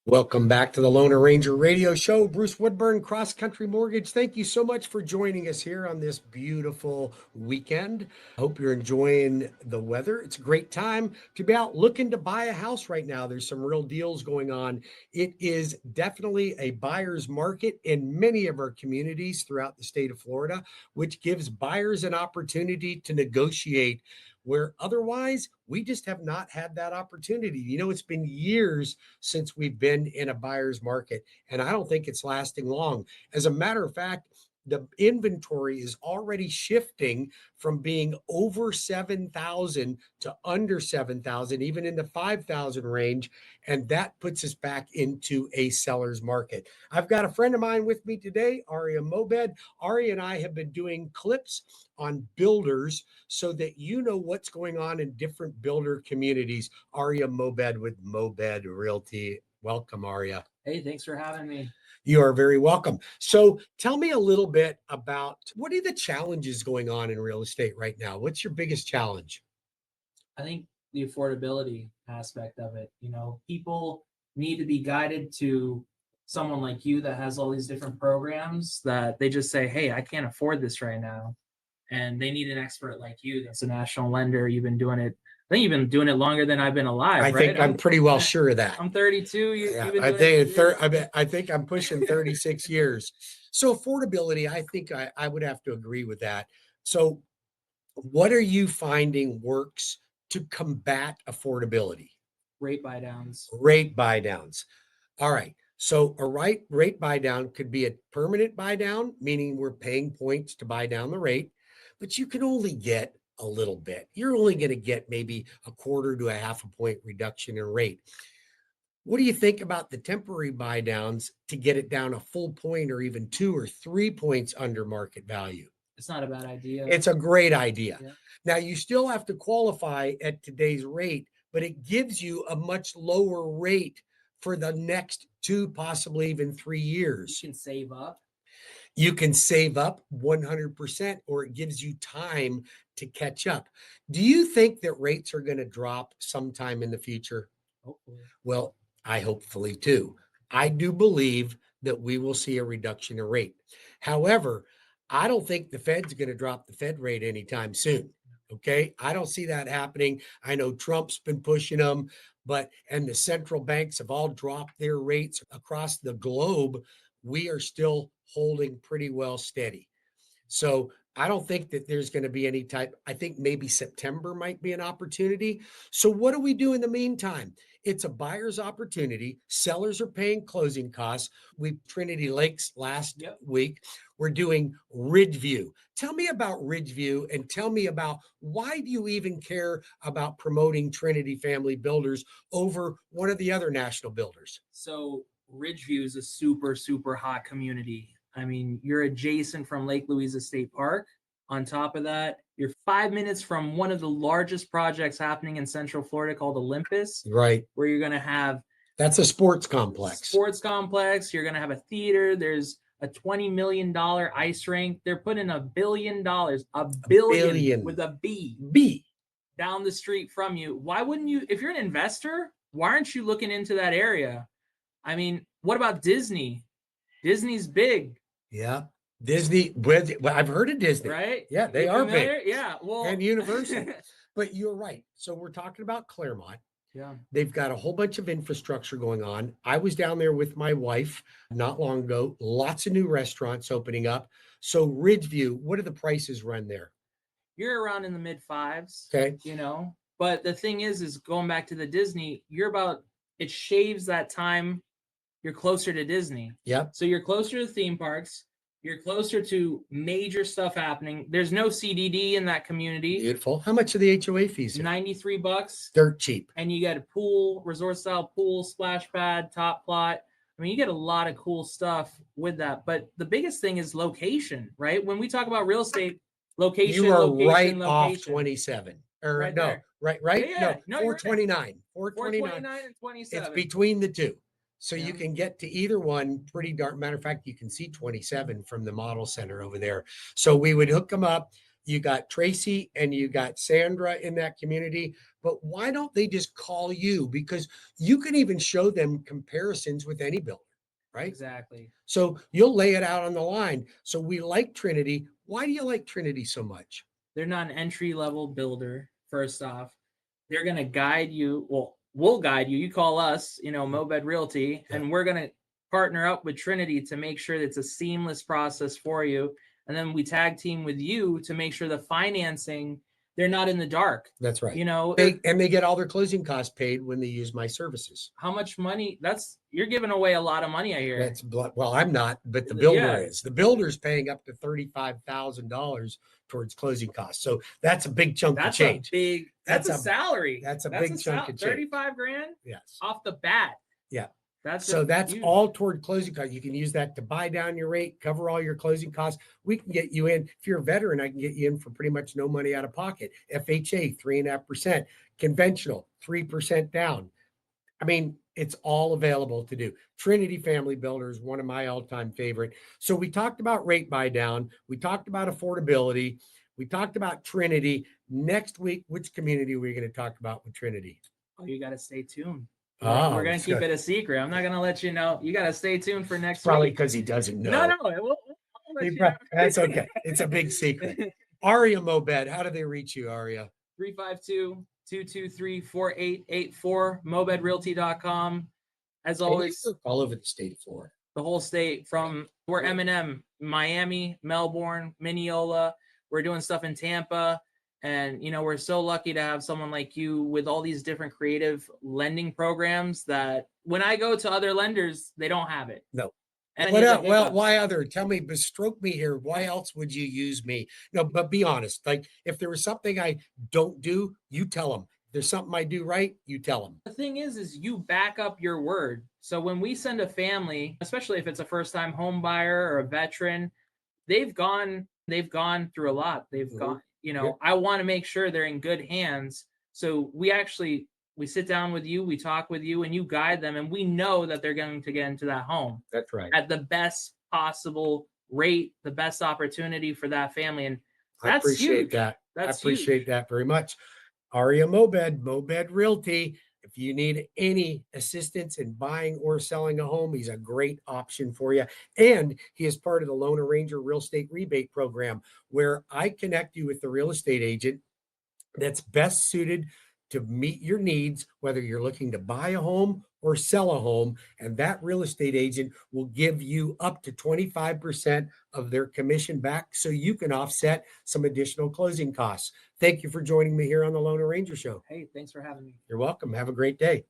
Welcome back to the Loner Ranger Radio Show. Bruce Woodburn, Cross Country Mortgage. Thank you so much for joining us here on this beautiful weekend. I hope you're enjoying the weather. It's a great time to be out looking to buy a house right now. There's some real deals going on. It is definitely a buyer's market in many of our communities throughout the state of Florida, which gives buyers an opportunity to negotiate where otherwise we just have not had that opportunity. It's been years since we've been in a buyer's market, and I don't think it's lasting long. As a matter of fact, the inventory is already shifting from being over 7,000 to under 7,000, even in the 5,000 range. And that puts us back into a seller's market. I've got a friend of mine with me today, Ariya Mobed. Ariya and I have been doing clips on builders so that you know what's going on in different builder communities. Ariya Mobed with Mobed Realty. Welcome, Ariya. Hey, thanks for having me. You are very welcome. So tell me a little bit about what are the challenges going on in real estate right now? What's your biggest challenge? I think the affordability aspect of it. People need to be guided to someone like you that has all these different programs that they just say, hey, I can't afford this right now. And they need an expert like you that's a national lender. You've been doing it. I think you've been doing it longer than I've been alive, I right? think I'm pretty well sure of that. I'm 32. Yeah, You've been I doing think I think I'm pushing 36 years. So affordability, I think I would have to agree with that. So what are you finding works to combat affordability? Rate buy downs. Rate buy downs. All right. So a rate buy down could be a permanent buy down, meaning we're paying points to buy down the rate, but you can only get a little bit. You're only going to get maybe a quarter to a half a point reduction in rate. What do you think about the temporary buy downs to get it down a full point or even 2 or 3 points under market value? It's not a bad idea. It's a great idea. Yeah. Now, you still have to qualify at today's rate, but it gives you a much lower rate for the next 2, possibly even 3 years. You can save up. You can save up 100%, or it gives you time to catch up. Do you think that rates are going to drop sometime in the future? Hopefully. Well, I hopefully too. I do believe that we will see a reduction in rate. However, I don't think the Fed's going to drop the Fed rate anytime soon. Okay. I don't see that happening. I know Trump's been pushing them, and the central banks have all dropped their rates across the globe. We are still holding pretty well steady. So I don't think that there's going to be any I think maybe September might be an opportunity. So what do we do in the meantime? It's a buyer's opportunity. Sellers are paying closing costs. We Trinity Lakes last week. We're doing Ridgeview. Tell me about Ridgeview and tell me about why do you even care about promoting Trinity Family Builders over one of the other national builders? So Ridgeview is a super, super hot community. I mean, you're adjacent from Lake Louisa State Park. On top of that, you're 5 minutes from one of the largest projects happening in Central Florida called Olympus. Right. Where you're going to have... That's a sports complex. You're going to have a theater. There's a $20 million ice rink. They're putting $1 billion, a billion with a B down the street from you. Why wouldn't you, if you're an investor, why aren't you looking into that area? I mean, what about Disney? Disney's big. Yeah. Disney, I've heard of Disney. Right? Yeah, they are big. Yeah. Well, and Universal. But you're right. So we're talking about Claremont. Yeah. They've got a whole bunch of infrastructure going on. I was down there with my wife not long ago. Lots of new restaurants opening up. So Ridgeview, what do the prices run there? You're around in the mid fives. Okay. But the thing is going back to the Disney, it shaves that time. You're closer to Disney. Yep. So you're closer to theme parks. You're closer to major stuff happening. There's no CDD in that community. Beautiful. How much are the HOA fees? $93. Dirt cheap. And you get a pool, resort style pool, splash pad, top plot. I mean, you get a lot of cool stuff with that. But the biggest thing is location, right? When we talk about real estate, location, you are location, right location. off 27. Or right no, there. right? Yeah. No, 429. 429 and 27. It's between the two. So Yeah. you can get to either one pretty dark. Matter of fact, you can see 27 from the model center over there. So we would hook them up You got Tracy and you got Sandra in that community, but why don't they just call you? Because you can even show them comparisons with any builder, right? Exactly. So you'll lay it out on the line. So we like Trinity. Why do you like Trinity so much? They're not an entry-level builder, first off. They're going to guide you. Well, we'll guide you. You call us, Mobed Realty, and we're going to partner up with Trinity to make sure that it's a seamless process for you. And then we tag team with you to make sure the financing, they're not in the dark. That's right. And they get all their closing costs paid when they use my services. How much money? You're giving away a lot of money, I hear. Well, I'm not, but the builder is. The builder's paying up to $35,000 towards closing costs. So that's a big chunk of change. That's a salary. That's a big chunk of change. 35 grand? Yes. Off the bat. Yeah. That's huge. all toward closing costs. You can use that to buy down your rate, cover all your closing costs. We can get you in. If you're a veteran, I can get you in for pretty much no money out of pocket. FHA, 3.5%. Conventional, 3% down. I mean, it's all available to do. Trinity Family Builders, one of my all-time favorite. So we talked about rate buy down. We talked about affordability. We talked about Trinity. Next week, which community are we going to talk about with Trinity? Oh, you got to stay tuned. We're going to keep it a secret. I'm not going to let you know. You got to stay tuned for next Probably week. because he doesn't know. No. We'll let you know. That's okay. It's a big secret. Ariya Mobed, how do they reach you, Ariya? 352-223-4884, mobedrealty.com. As always, all over the state of Florida. The whole state, we're M&M, Miami, Melbourne, Mineola. We're doing stuff in Tampa. And, we're so lucky to have someone like you with all these different creative lending programs that when I go to other lenders, they don't have it. No. And why other? Tell me, bestroke me here. Why else would you use me? No, but be honest. Like, if there was something I don't do, you tell them. If there's something I do right, you tell them. The thing is you back up your word. So when we send a family, especially if it's a first-time home buyer or a veteran, they've gone through a lot. They've gone. I want to make sure they're in good hands. So we sit down with you, we talk with you, and you guide them, and we know that they're going to get into that home. That's right. At the best possible rate, the best opportunity for that family. And I appreciate that. I appreciate that very much. Ariya Mobed, Mobed Realty. If you need any assistance in buying or selling a home, he's a great option for you. And he is part of the Loan Arranger Real Estate Rebate Program, where I connect you with the real estate agent that's best suited to meet your needs, whether you're looking to buy a home or sell a home. And that real estate agent will give you up to 25% of their commission back so you can offset some additional closing costs. Thank you for joining me here on the Loan Arranger Show. Hey, thanks for having me. You're welcome. Have a great day.